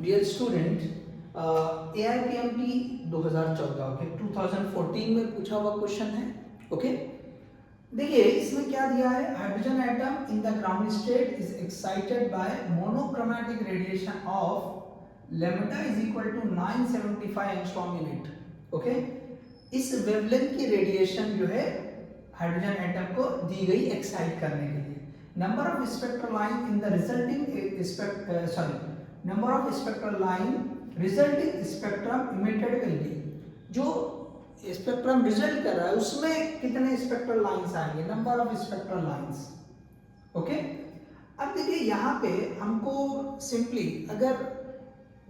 Dear student, AIPMT 2014 okay 2014 में पूछा हुआ क्वेश्चन है। ओके देखिए इसमें क्या दिया है, hydrogen atom in the ground state is excited by monochromatic radiation of lambda is equal to 975 angstrom unit. Okay इस वेवलेंथ की रेडिएशन जो है हाइड्रोजन एटम को दी गई एक्साइट करने के लिए। Number of spectral line in the resulting number of spectral line resulting spectrum emitted will be, जो स्पेक्ट्रम रिजल्ट कर रहा है उसमें कितने स्पेक्ट्रल लाइंस आएंगे, number of spectral lines. Okay अब देखिए यहाँ पे हमको सिंपली अगर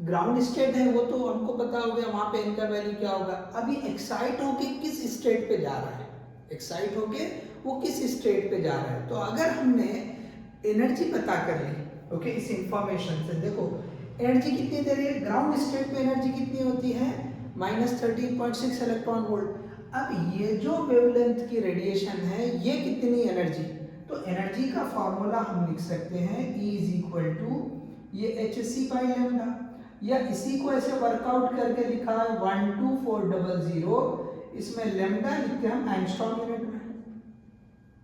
ग्राउंड स्टेट है वो तो हमको पता हो गया वहां पे इनका वैल्यू क्या होगा। अभी एक्साइट होके किस स्टेट पे जा रहा है, एक्साइट होके वो किस स्टेट पे जा रहा है। तो अगर हमने एनर्जी पता कर ली ओके इस इंफॉर्मेशन से, देखो एनर्जी कितनी दे रही है, ग्राउंड स्टेट पे एनर्जी कितनी होती है -13.6 इलेक्ट्रॉन वोल्ट। अब ये जो वेवलेंथ की रेडिएशन है ये कितनी एनर्जी, तो एनर्जी का फॉर्मूला हम लिख सकते हैं E इज इक्वल टू ये hc/λ, या इसी को ऐसे वर्कआउट करके लिखा है 12400, इसमें लैम्डा लिखते हैं हम एंगस्ट्रॉम यूनिट में।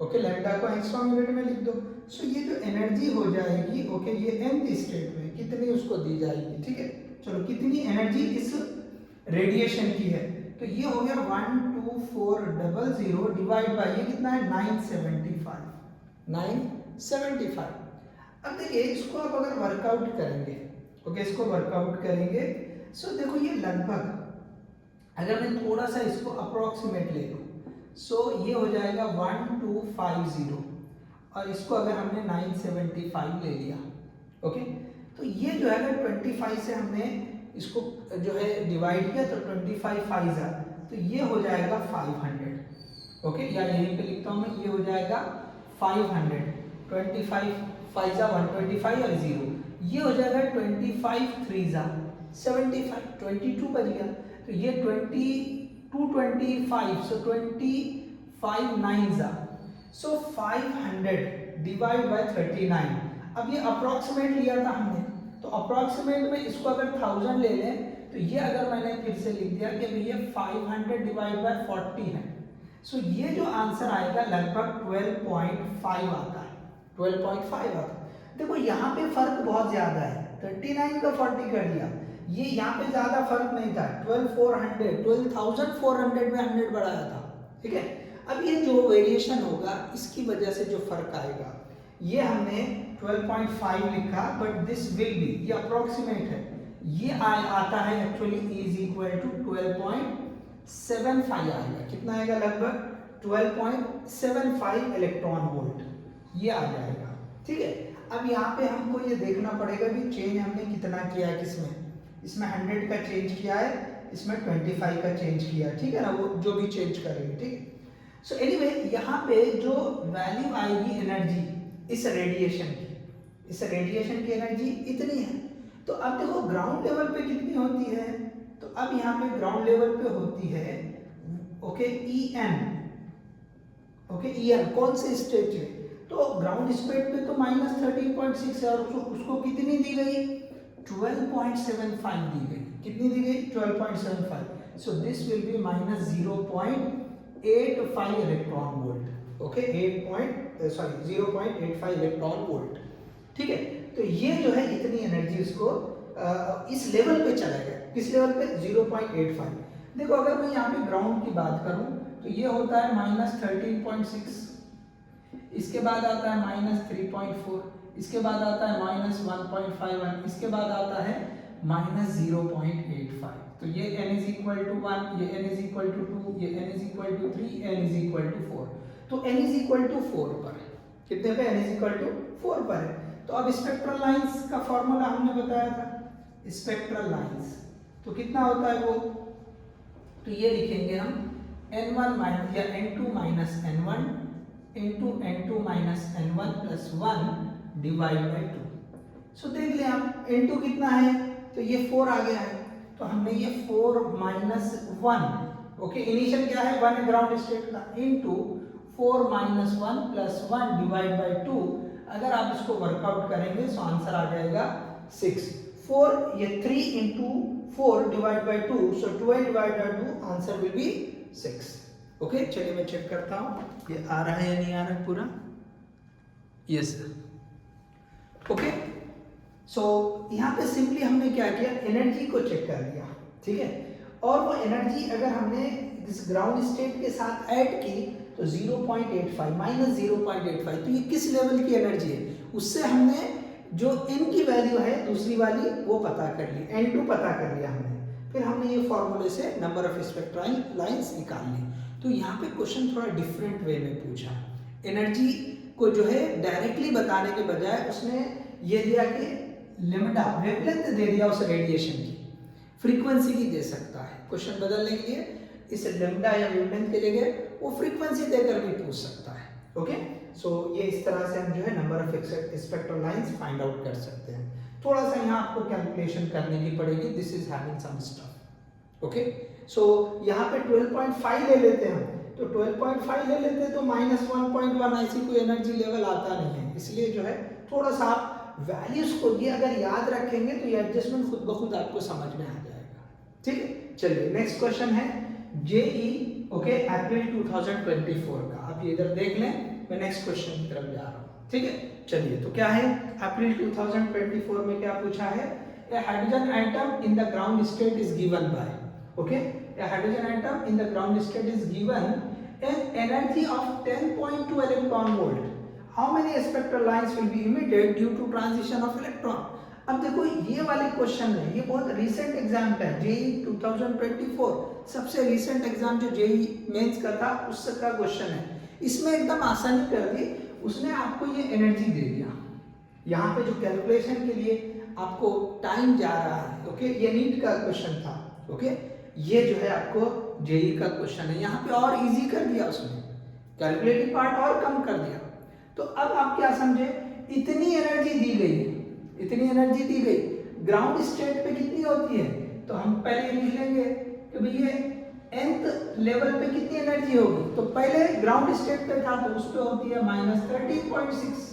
ओके लैम्डा को एंगस्ट्रॉम यूनिट में लिख दो। सो ये जो एनर्जी हो जाएगी ओके ये nth स्टेट में कितनी उसको दी जाएगी। ठीक है चलो कितनी एनर्जी इस रेडिएशन की है, तो ये हो गया 12400 डिवाइड बाय ये कितना है 975। अब देखिए इसको आप अगर वर्कआउट करेंगे ओके इसको वर्कआउट करेंगे सो देखो ये लगभग अगर मैं थोड़ा सा इसको अप्रोक्सीमेट ले लूँ सो ये हो जाएगा 1250 और इसको अगर हमने 975 ले लिया ओके तो ये जो है ना 25 से हमने इसको जो है डिवाइड किया तो 25 5 तो ये हो जाएगा 500। ओके या यहीं पे लिखता हूँ मैं, ये हो जाएगा 500, 25 5 125 और 0 ये हो जाएगा 25 3 75, 22 बच गया। तो ये 2225 सो 25 9 सो 500 डिवाइड बाय 39। अब ये अप्रोक्सीमेट लिया था हमने, तो अप्रोक्सीमेट में इसको अगर 1000 ले लें तो ये अगर मैंने फिर से लिख दिया कि भैया 500 डिवाइड बाय 40 है। सो ये जो आंसर आएगा लगभग 12.5 आता है, 12.5 आता है। देखो यहाँ पे फर्क बहुत ज्यादा है, 39 का 40 कर दिया, ये यहाँ पे ज्यादा फर्क नहीं था, 12,400 में 100 बढ़ाया था। ठीक है अब ये जो वेरिएशन होगा इसकी वजह से जो फर्क आएगा, ये हमने 12.5 लिखा बट दिस विल बी, ये अप्रोक्सीमेट है, ये आता है actually E is equal to 12.75 आएगा। कितना आएगा, लगभग 12.75 इलेक्ट्रॉन वोल्ट ये आ जाएगा। ठीक है अब यहाँ पे हमको ये देखना पड़ेगा भी चेंज हमने कितना किया है, किसमें, इसमें 100 का चेंज किया है, इसमें 25 का चेंज किया है। ठीक है ना, वो जो भी चेंज करेंगे। ठीक है सो एनीवे यहाँ पे जो वैल्यू आएगी एनर्जी इस रेडिएशन की एनर्जी इतनी है। तो अब देखो ग्राउंड लेवल पे कितनी होती है, तो अब यहाँ पे ग्राउंड लेवल पे होती है ओके EN, ओके EN कौन से स्टेट में, तो ग्राउंड स्टेट पे तो -13.6 है और उसको कितनी दी गई 12.75 दी गई, कितनी दी गई 12.75। सो this will B -0.85 electron volt. Okay 0.85 electron volt. ठीक है तो ये जो है इतनी एनर्जी उसको इस लेवल पे चला गया, किस लेवल पे 0.85। देखो अगर मैं यहाँ पे ग्राउंड की बात करूं तो ये होता है -13.6, इसके बाद आता है -3.4, इसके बाद आता है -1.51, इसके बाद आता है -0.85। तो ये n इज इक्वल टू 1, ये n इज इक्वल टू 2, ये n is equal to 3, n is equal to 4। तो n इज इक्वल टू 4 पर है, कितने पे, n इज इक्वल टू 4 पर है। तो अब स्पेक्ट्रल लाइंस का फॉर्मूला हमने बताया था, स्पेक्ट्रल लाइंस तो कितना होता है वो, तो ये लिखेंगे हम n1 माइनस या n2 minus n1 into n2 minus n1 plus 1 divide by 2। सो देख लिया हम n2 कितना है, तो ये 4 आ गया है, तो हमने ये 4 माइनस 1 ओके इनिशियल क्या है 1 ग्राउंड स्टेट का, into 4 minus 1 plus 1 divide by 2। अगर आप इसको वर्कआउट करेंगे तो आंसर आ जाएगा 6। 4 ये 3 into 4 divided by 2, so 12 divided by 2 answer will be 6. Okay चलिए मैं चेक करता हूँ ये आ रहा है या नहीं आ रहा है पूरा. Yes sir. ओके सो यहाँ पे सिंपली हमने क्या किया, एनर्जी को चेक कर लिया, ठीक है. और वो एनर्जी अगर हमने इस ग्राउंड स्टेट के साथ ऐड की तो 0.85 माइनस 0.85, तो ये किस लेवल की एनर्जी है, उससे हमने जो n की वैल्यू है दूसरी वाली वो पता कर ली, n2 पता कर लिया हमने. फिर हमने ये फॉर्मूले से नंबर ऑफ स्पेक्ट्रल लाइंस निकाल ली. तो यहाँ पे क्वेश्चन थोड़ा डिफरेंट वे में पूछा. एनर्जी को जो है डायरेक्टली बताने के बजाय उसने ये दिया कि लेमडा वेवलेंथ दे दिया उस रेडिएशन की, फ्रीक्वेंसी भी दे सकता है. क्वेश्चन बदलने के लिए इस लेमडा या वेवलेंथ के जगह वो फ्रीक्वेंसी देकर भी पूछ सकता है. ओके सो ये इस तरह से हम जो है number of spectral lines find out कर सकते हैं. थोड़ा सा यहाँ आपको कैलकुलेशन करने की पड़ेगी. This is having some stuff. Okay so यहाँ पे 12.5 ले लेते हैं हम, तो 12.5 ले लेते हैं तो -1.1 ऐसी कोई एनर्जी लेवल आता नहीं है. इसलिए जो है थोड़ा सा आप वैल्यूज को ये अगर याद रखेंगे तो ये एडजस्टमेंट खुद ब खुद आपको समझ में आ जाएगा. ठीक है चलिए नेक्स्ट क्वेश्चन है जेई ओके अप्रैल 2024 का. आप ये इधर देख लें, मैं नेक्स्ट क्वेश्चन की तरफ जा रहा हूँ. ठीक है चलिए तो क्या है अप्रैल 2024 में क्या पूछा है, a hydrogen atom in the ground state is given by, okay, a hydrogen atom in the ground state is given an energy of 10.2 electron volt. How many spectral lines will be emitted due to transition of electron? अब देखो ये वाले question है, ये बहुत recent exam का है, JEE 2024 सबसे रिसेंट एग्जाम जो जेई मेंस का था उसका क्वेश्चन है. इसमें एकदम आसानी कर दी, उसने आपको ये एनर्जी दे दिया. यहाँ पे जो कैलकुलेशन के लिए आपको टाइम जा रहा है, ओके, ये नीट का क्वेश्चन था. ओके ये जो है आपको जेई का क्वेश्चन है. यहाँ पे और इजी कर दिया उसने, कैलकुलेटिव पार्ट और कम कर दिया. तो अब आप क्या समझे, इतनी एनर्जी दी गई, इतनी एनर्जी दी गई, ग्राउंड स्टेट पे कितनी होती है, तो हम पहले लिख लेंगे कि भाई ये nth लेवल पे कितनी एनर्जी होगी. तो पहले ग्राउंड स्टेट पे था तो उस पे होती है -13.6.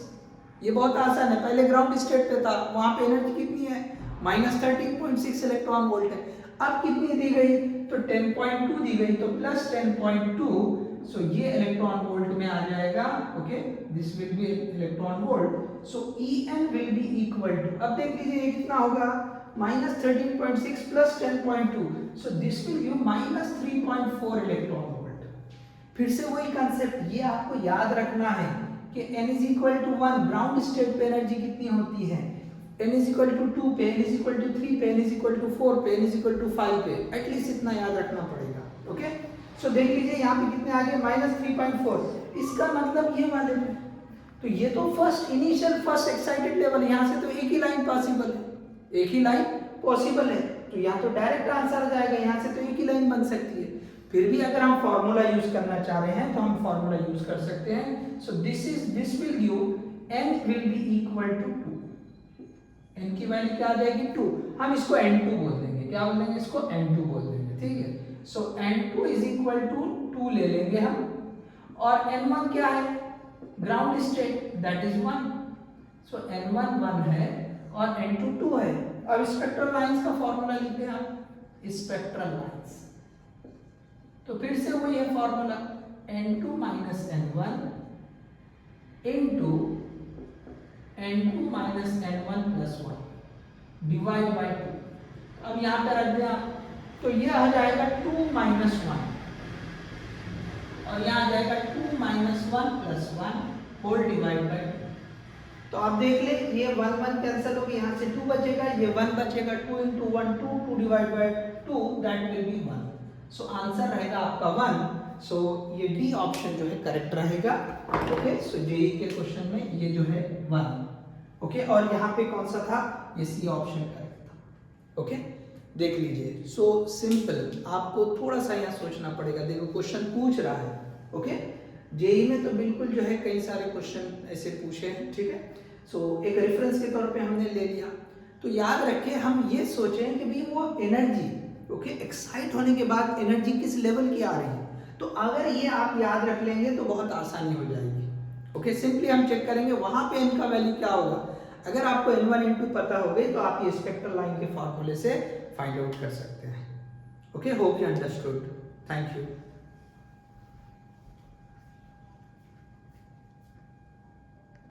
ये बहुत आसान है, पहले ग्राउंड स्टेट पे था वहां पे एनर्जी कितनी है -13.6 इलेक्ट्रॉन वोल्ट है. अब कितनी दी गई, तो 10.2 दी गई, तो प्लस 10.2, सो ये इलेक्ट्रॉन वोल्ट में आ जाएगा. Okay this will be electron volt. So En will be equal to, अब देख लीजिए ये कितना होगा -13.6 plus 10.2, so this will give -3.4 electron volt. फिर से वही कंसेप्ट, ये आपको याद रखना है कि n is equal to 1 ground state पे एनर्जी कितनी होती है, n इज इक्वल टू 2 पे, n इज इक्वल टू 3 पे, n इज इक्वल टू 4 पे, n इज इक्वल टू 5 पे, एटलीस्ट इतना याद रखना पड़ेगा. ओके सो देख लीजिए यहाँ पे कितने आ गए -3.4. इसका मतलब ये वाले पे, तो ये तो first initial first excited level, यहाँ से तो एक ही लाइन पॉसिबल है, एक ही लाइन पॉसिबल है, तो यहाँ तो डायरेक्ट आंसर आ जाएगा, यहाँ से तो एक ही लाइन बन सकती है. फिर भी अगर हम फॉर्मूला यूज करना चाह रहे हैं तो हम फॉर्मूला यूज कर सकते हैं. So this will give n will be equal to 2. n की वैल्यू क्या आ जाएगी 2, हम इसको n2 बोल देंगे. क्या बोल देंगे इसको n2 बोल देंगे. ठीक है सो n2 इज इक्वल टू 2 ले लेंगे हम, और n1 क्या है ground state that is 1, so n1 1 है और n2 2 है. अब स्पेक्ट्रल लाइंस का फॉर्मूला लिखते हैं हम, स्पेक्ट्रल लाइंस. तो फिर से वही है formula n2 minus n1 into n2 minus n1 plus 1 divide by 2. अब यहाँ पे रख दिया तो ये आ जाएगा 2 माइनस 1 और यहाँ आ जाएगा 2 minus 1 plus 1 whole divide by 2. तो आप देख ले ये 1 1 कैंसिल होगी, यहाँ से 2 बचेगा, ये 1 बचेगा, 2 into 1 2 divide by 2 that will be 1. So answer रहेगा आपका 1. सो ये डी ऑप्शन जो है करेक्ट रहेगा. ओके सो जेई के क्वेश्चन में ये जो है 1. ओके और यहाँ पे कौन सा था, ये सी ऑप्शन करेक्ट था. ओके देख लीजिए. सो सिंपल, आपको थोड़ा सा यहाँ सोचना पड़ेगा. देखो क्वेश्चन पूछ रहा है. ओके जेई में तो बिल्कुल जो है कई सारे क्वेश्चन ऐसे पूछे हैं. ठीक है सो एक रेफरेंस के तौर पे हमने ले लिया. तो याद रखें हम ये सोचें कि भाई वो एनर्जी ओके एक्साइट होने के बाद एनर्जी किस लेवल की आ रही है. तो अगर ये आप याद रख लेंगे तो बहुत आसानी हो जाएगी. ओके सिंपली हम चेक करेंगे वहां पे n का वैल्यू क्या होगा. अगर आपको N1 N2 पता हो गई तो आप ये स्पेक्ट्रल लाइन के फॉर्मूले से फाइंड आउट कर सकते हैं। Okay, hope you understood. Thank you.